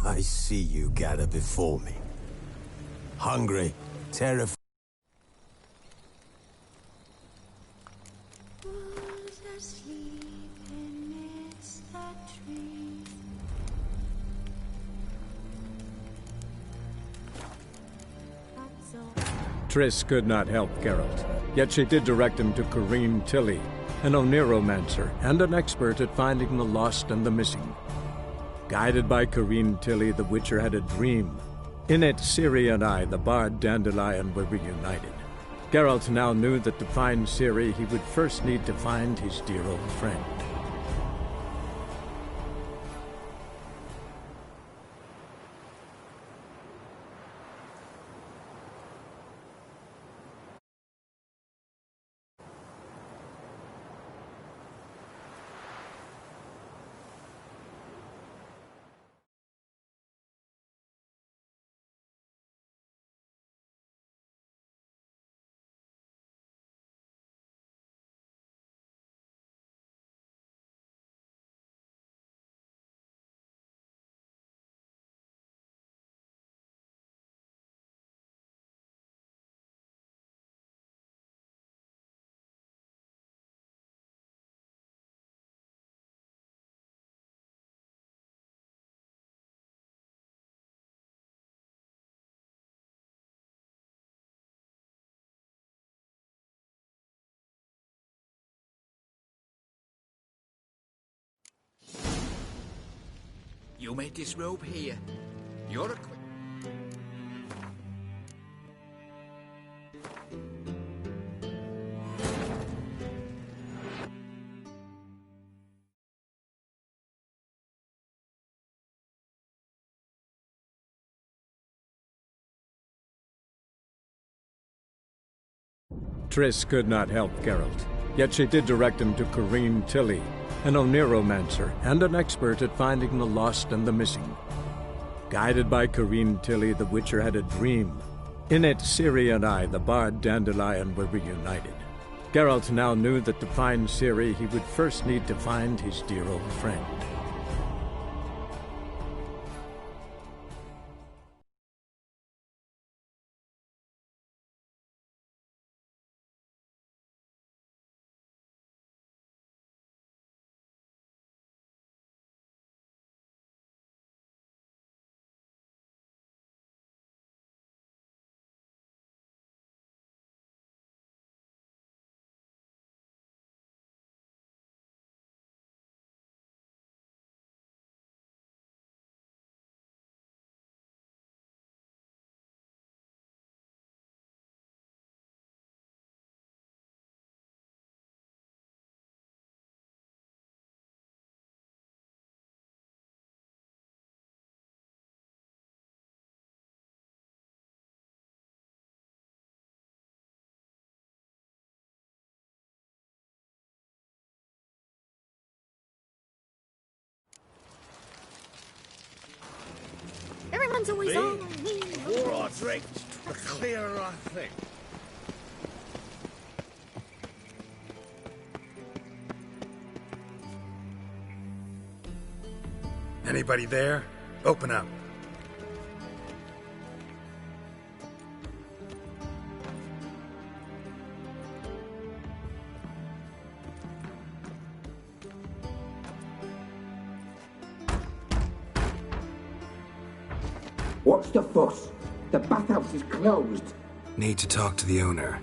I see you gather before me. Hungry, terrified. Triss could not help Geralt, yet she did direct him to Corrine Tilly, an Oniromancer and an expert at finding the lost and the missing. Guided by Corrine Tilly, the Witcher had a dream. In it, Ciri and I, the bard Dandelion, were reunited. Geralt now knew that to find Ciri, he would first need to find his dear old friend. You made this robe here. You're a quick... Triss could not help Geralt, yet she did direct him to Corrine Tilly, an Oniromancer and an expert at finding the lost and the missing. Guided by Corrine Tilly, the Witcher had a dream. In it, Ciri and I, the bard Dandelion, were reunited. Geralt now knew that to find Ciri, he would first need to find his dear old friend. Everyone's always on me. More I drink, the clearer I think. Anybody there? Open up. What's the fuss? The bathhouse is closed. Need to talk to the owner.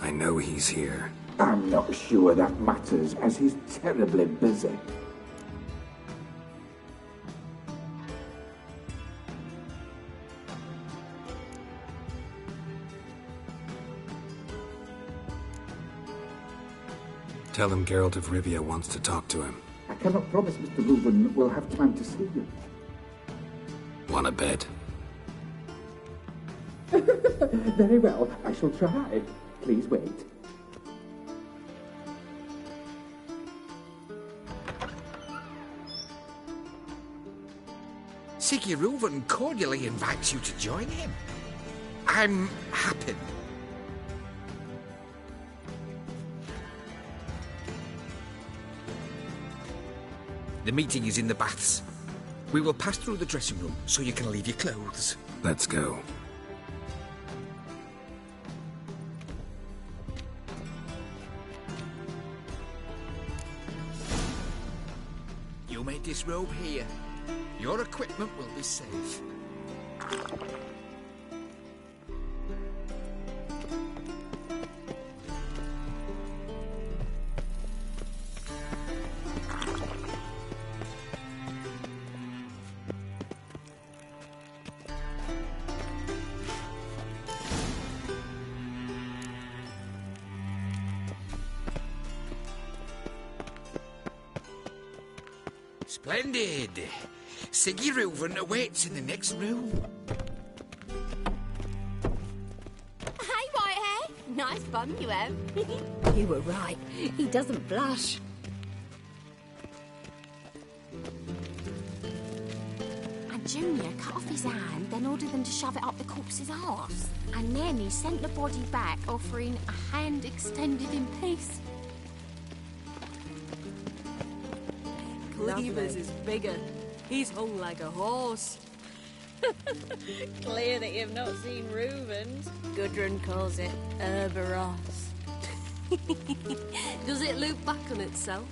I know he's here. I'm not sure that matters, as he's terribly busy. Tell him Geralt of Rivia wants to talk to him. I cannot promise Mr. Reuven will have time to see you. Want a bed? Very well, I shall try. Please wait. Siggy Reuven cordially invites you to join him. I'm happy. The meeting is in the baths. We will pass through the dressing room so you can leave your clothes. Let's go. You may disrobe here. Your equipment will be safe. Splendid! Siggy Reuven awaits in the next room. Hey, Whitehair. Nice bum you have. You were right. He doesn't blush. And Junior cut off his hand, then ordered them to shove it up the corpse's arse. And then he sent the body back, offering a hand extended in peace. Cleaver's is bigger. He's hung like a horse. Clear that you've not seen Reuven's. Gudrun calls it Herberos. Does it loop back on itself?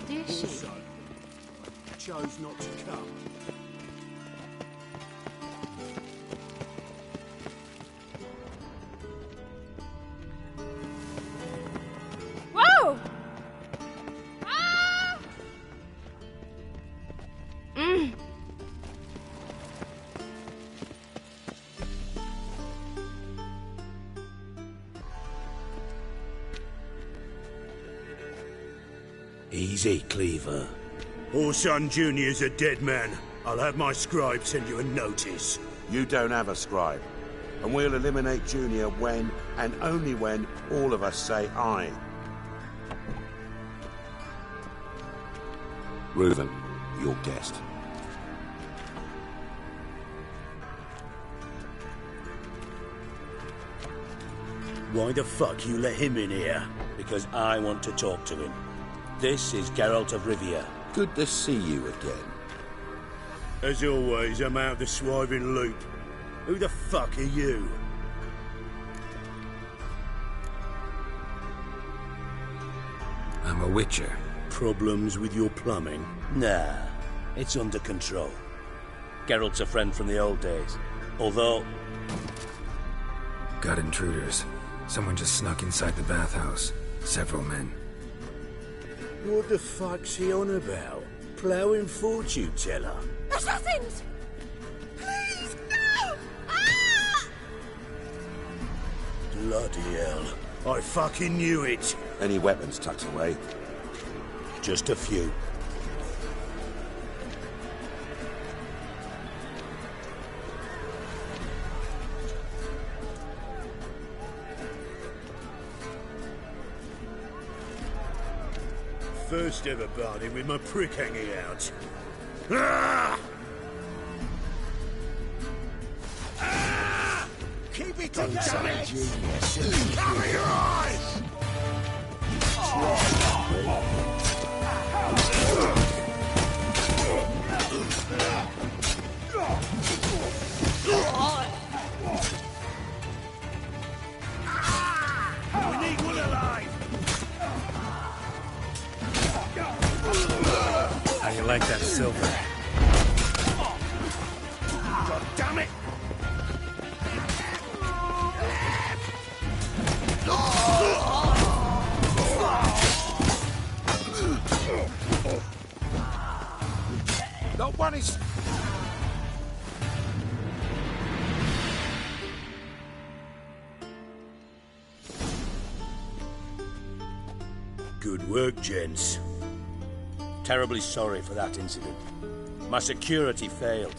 Did she? Chose not to come. Whoa! Ah! Easy, Cleaver. Orson Jr.'s a dead man. I'll have my scribe send you a notice. You don't have a scribe. And we'll eliminate Junior when, and only when, all of us say aye. Reuven, your guest. Why the fuck you let him in here? Because I want to talk to him. This is Geralt of Rivia. Good to see you again. As always, I'm out of the swiving loop. Who the fuck are you? I'm a witcher. Problems with your plumbing? Nah, it's under control. Geralt's a friend from the old days. Although... Got intruders. Someone just snuck inside the bathhouse. Several men. What the fuck's he on about? Ploughing fortune teller? Assassins! Please, no! Ah! Bloody hell. I fucking knew it. Any weapons tucked away? Just a few. First ever party with my prick hanging out. Ah! Ah! Keep it together! Cover your eyes! We need one alive! How you like that silver? God damn it! No one is... Good work, gents. Terribly sorry for that incident. My security failed.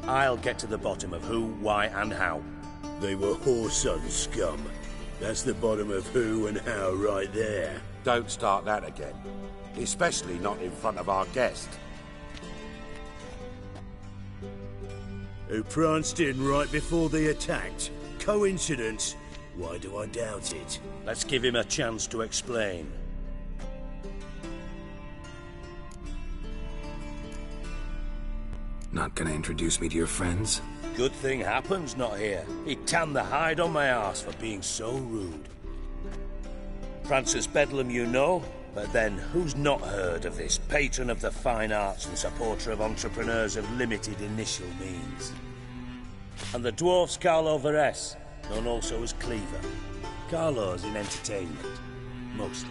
I'll get to the bottom of who, why, and how. They were Whoreson scum. That's the bottom of who and how right there. Don't start that again. Especially not in front of our guest. Who pranced in right before they attacked. Coincidence? Why do I doubt it? Let's give him a chance to explain. Not gonna introduce me to your friends? Good thing Happen's not here. He'd tan the hide on my arse for being so rude. Francis Bedlam you know, but then who's not heard of this patron of the fine arts and supporter of entrepreneurs of limited initial means? And the dwarf's Carlo Veres, known also as Cleaver. Carlo's in entertainment, mostly.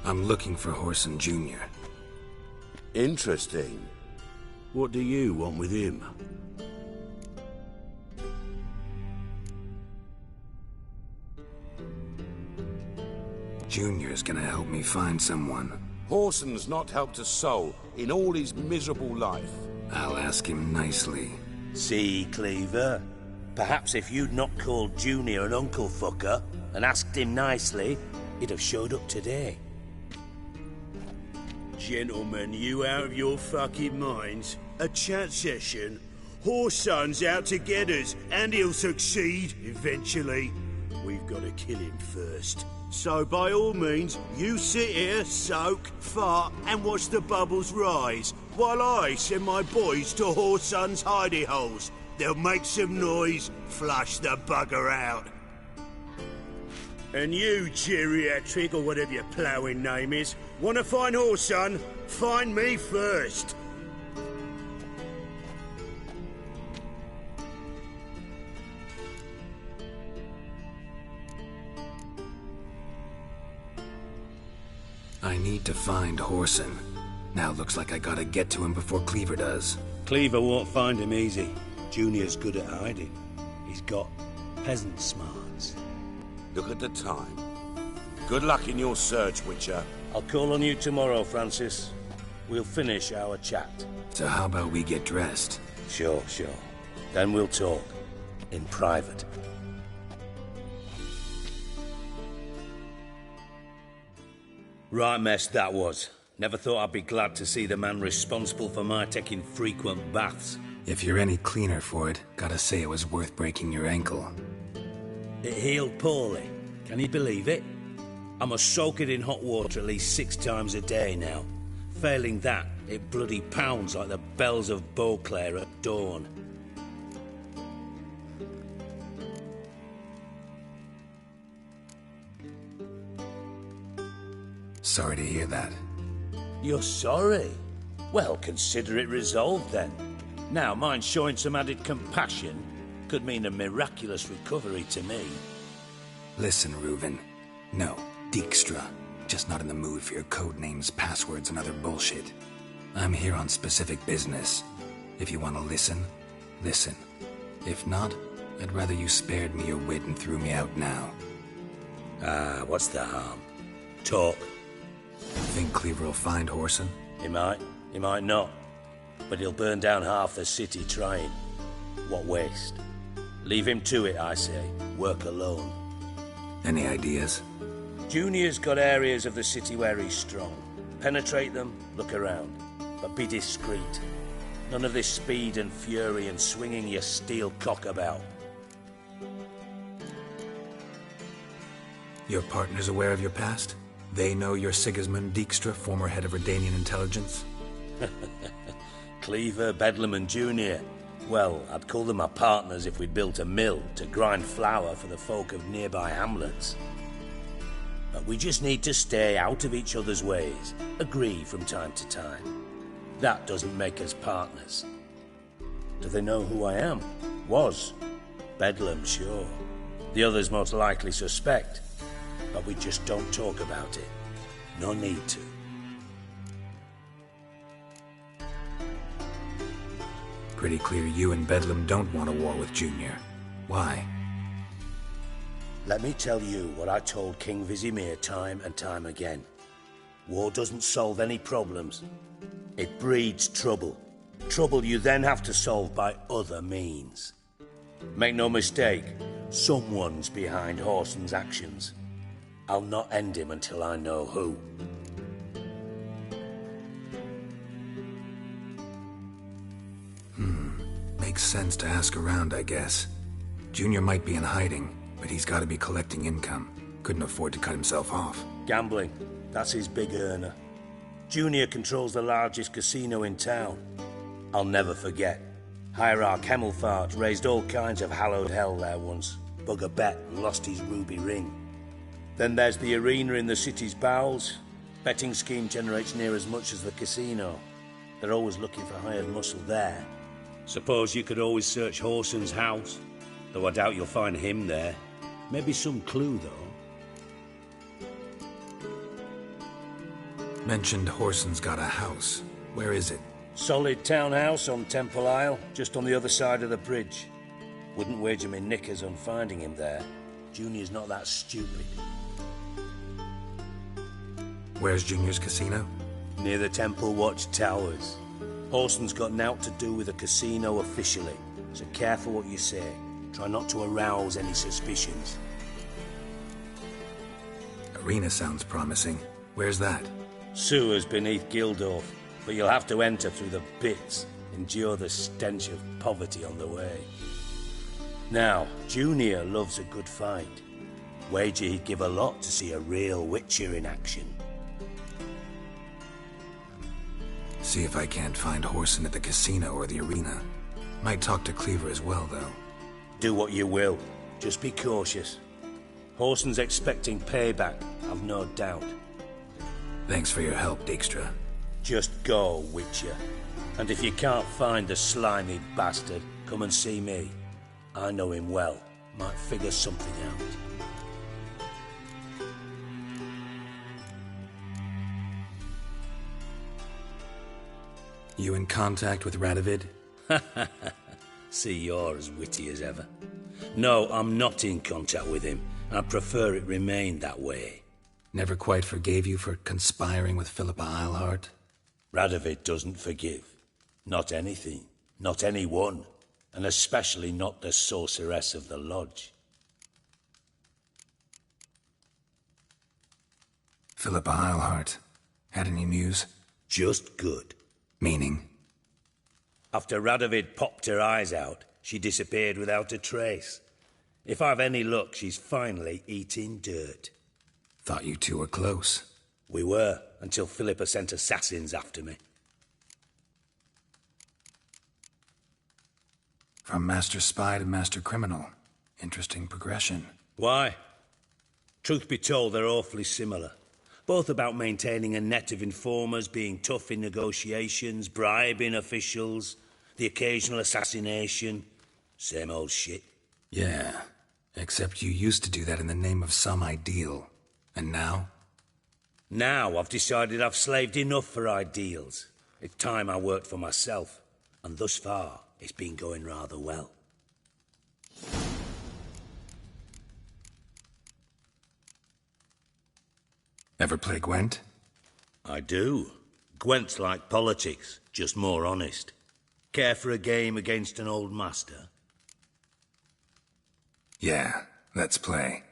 I'm looking for Whoreson Jr. Interesting. What do you want with him? Junior's gonna help me find someone. Whoreson's not helped a soul in all his miserable life. I'll ask him nicely. See, Cleaver? Perhaps if you'd not called Junior an uncle fucker and asked him nicely, he'd have showed up today. Gentlemen, you out of your fucking minds? A chat session? Whoreson's out to get us, and he'll succeed, eventually. We've got to kill him first. So by all means, you sit here, soak, fart, and watch the bubbles rise, while I send my boys to Whoreson's hidey holes. They'll make some noise, flush the bugger out. And you, geriatric, or whatever your ploughing name is, want to find Whoreson? Find me first. I need to find Whoreson. Now looks like I gotta get to him before Cleaver does. Cleaver won't find him easy. Junior's good at hiding. He's got peasant smarts. Look at the time. Good luck in your search, Witcher. I'll call on you tomorrow, Francis. We'll finish our chat. So how about we get dressed? Sure. Then we'll talk. In private. Right mess that was. Never thought I'd be glad to see the man responsible for my taking frequent baths. If you're any cleaner for it, gotta say it was worth breaking your ankle. It healed poorly. Can you believe it? I must soak it in hot water at least 6 times a day now. Failing that, it bloody pounds like the bells of Beauclair at dawn. Sorry to hear that. You're sorry? Well, consider it resolved then. Now, mind showing some added compassion could mean a miraculous recovery to me. Listen, Reuven. No, Dijkstra. Just not in the mood for your code names, passwords, and other bullshit. I'm here on specific business. If you want to listen, listen. If not, I'd rather you spared me your wit and threw me out now. What's the harm? Talk. Think Cleaver will find Whoreson? He might not. But he'll burn down half the city trying. What waste. Leave him to it, I say. Work alone. Any ideas? Junior's got areas of the city where he's strong. Penetrate them, look around. But be discreet. None of this speed and fury and swinging your steel cock about. Your partner's aware of your past? They know you're Sigismund Dijkstra, former head of Redanian intelligence? Cleaver, Bedlam and Junior. Well, I'd call them my partners if we'd built a mill to grind flour for the folk of nearby hamlets. But we just need to stay out of each other's ways, agree from time to time. That doesn't make us partners. Do they know who I am? Was. Bedlam, sure. The others most likely suspect. But we just don't talk about it. No need to. Pretty clear you and Bedlam don't want a war with Junior. Why? Let me tell you what I told King Vizimir time and time again. War doesn't solve any problems. It breeds trouble. Trouble you then have to solve by other means. Make no mistake, someone's behind Whoreson's actions. I'll not end him until I know who. Makes sense to ask around, I guess. Junior might be in hiding, but he's got to be collecting income. Couldn't afford to cut himself off. Gambling. That's his big earner. Junior controls the largest casino in town. I'll never forget. Hierarch Hemmelfart raised all kinds of hallowed hell there once. Bug a bet and lost his ruby ring. Then there's the arena in the city's bowels. Betting scheme generates near as much as the casino. They're always looking for hired muscle there. Suppose you could always search Horson's house. Though I doubt you'll find him there. Maybe some clue, though. Mentioned Horson's got a house. Where is it? Solid townhouse on Temple Isle, just on the other side of the bridge. Wouldn't wager me knickers on finding him there. Junior's not that stupid. Where's Junior's casino? Near the Temple Watch Towers. Horson's got nought to do with the casino officially, so careful what you say. Try not to arouse any suspicions. Arena sounds promising. Where's that? Sewers beneath Gildorf, but you'll have to enter through the pits, endure the stench of poverty on the way. Now, Junior loves a good fight. Wager he'd give a lot to see a real Witcher in action. See if I can't find Horson at the casino or the arena. Might talk to Cleaver as well, though. Do what you will. Just be cautious. Horson's expecting payback, I've no doubt. Thanks for your help, Dijkstra. Just go, Witcher. And if you can't find the slimy bastard, come and see me. I know him well. Might figure something out. You in contact with Radovid? See, you're as witty as ever. No, I'm not in contact with him. I prefer it remained that way. Never quite forgave you for conspiring with Philippa Eilhart? Radovid doesn't forgive. Not anything. Not anyone. And especially not the sorceress of the lodge. Philippa Eilhart. Had any news? Just good. Meaning? After Radovid popped her eyes out, she disappeared without a trace. If I've any luck, she's finally eating dirt. Thought you two were close. We were, until Philippa sent assassins after me. From Master Spy to Master Criminal. Interesting progression. Why? Truth be told, they're awfully similar. Both about maintaining a net of informers, being tough in negotiations, bribing officials, the occasional assassination. Same old shit. Yeah, except you used to do that in the name of some ideal. And now? Now I've decided I've slaved enough for ideals. It's time I worked for myself. And thus far, it's been going rather well. Ever play Gwent? I do. Gwent's like politics, just more honest. Care for a game against an old master? Yeah, let's play.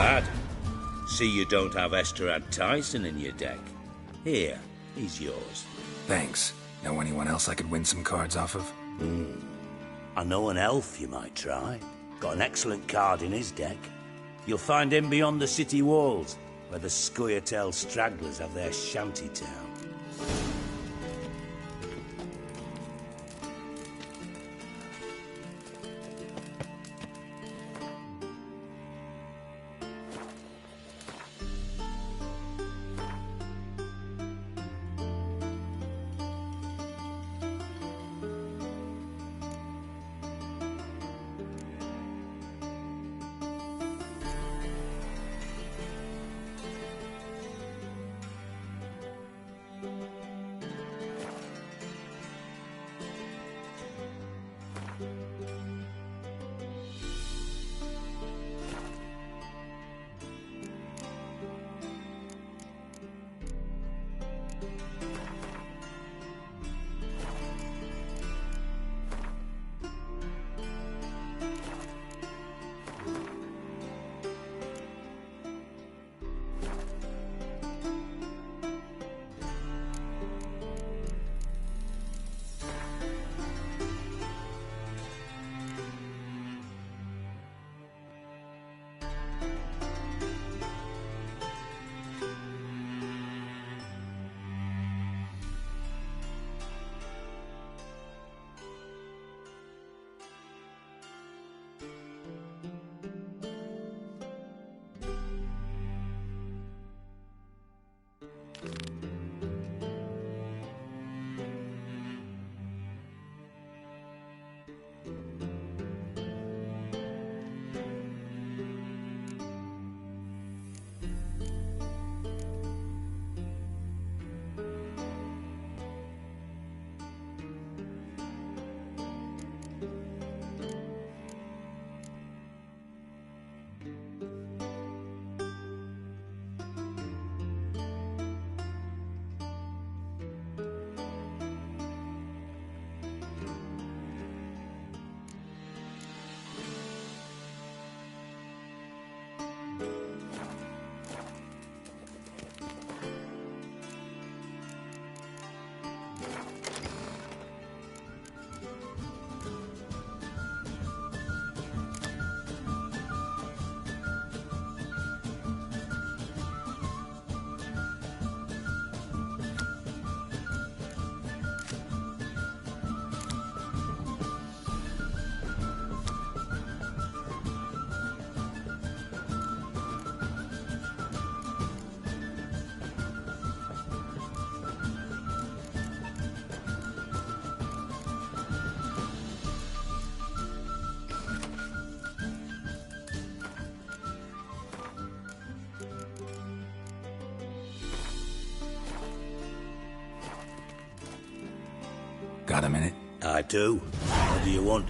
bad. See you don't have Esterad Tyson in your deck. Here, he's yours. Thanks. Know anyone else I could win some cards off of? I know an elf you might try. Got an excellent card in his deck. You'll find him beyond the city walls, where the Scoia'tael stragglers have their shanty town. Got a minute? I do. What do you want?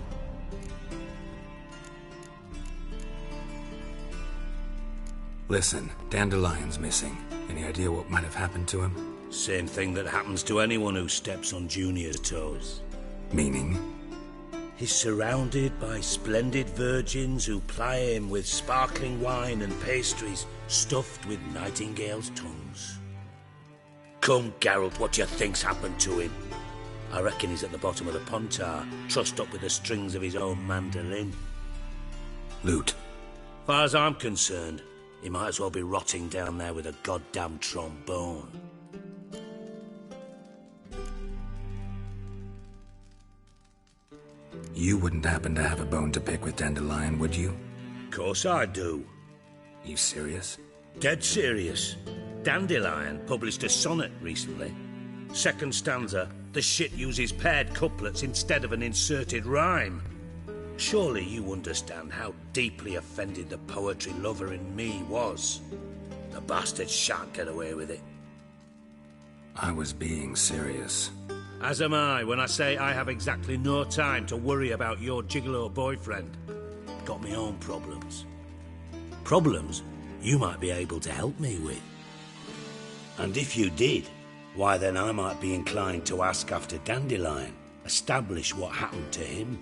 Listen, Dandelion's missing. Any idea what might have happened to him? Same thing that happens to anyone who steps on Junior's toes. Meaning? He's surrounded by splendid virgins who ply him with sparkling wine and pastries stuffed with nightingales' tongues. Come, Geralt, what do you think's happened to him? I reckon he's at the bottom of the Pontar, trussed up with the strings of his own mandolin. Loot. Far as I'm concerned, he might as well be rotting down there with a goddamn trombone. You wouldn't happen to have a bone to pick with Dandelion, would you? Course I do. You serious? Dead serious. Dandelion published a sonnet recently. Second stanza, the shit uses paired couplets instead of an inserted rhyme. Surely you understand how deeply offended the poetry lover in me was. The bastard shan't get away with it. I was being serious. As am I when I say I have exactly no time to worry about your gigolo boyfriend. Got me own problems. Problems you might be able to help me with. And if you did, why then I might be inclined to ask after Dandelion, establish what happened to him.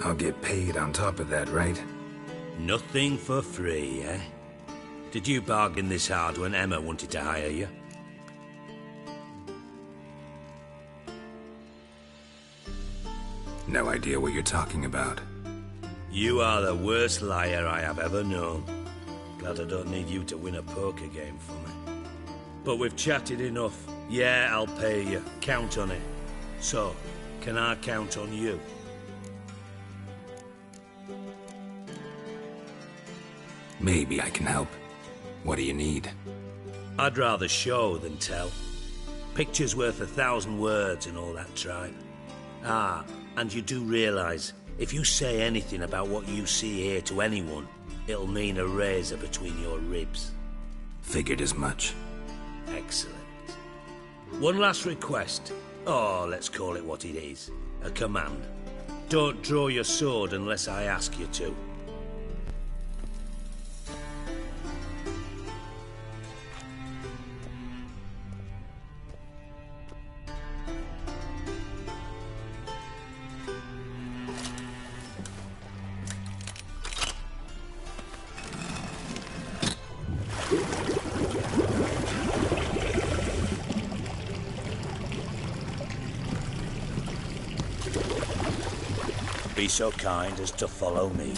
I'll get paid on top of that, right? Nothing for free, eh? Did you bargain this hard when Emma wanted to hire you? No idea what you're talking about. You are the worst liar I have ever known. Glad I don't need you to win a poker game for me. But we've chatted enough. Yeah, I'll pay you. Count on it. So, can I count on you? Maybe I can help. What do you need? I'd rather show than tell. Picture's worth 1,000 words and all that tripe. Ah, and you do realise, if you say anything about what you see here to anyone, it'll mean a razor between your ribs. Figured as much. Excellent. One last request. Oh, let's call it what it is. A command. Don't draw your sword unless I ask you to. Be so kind as to follow me.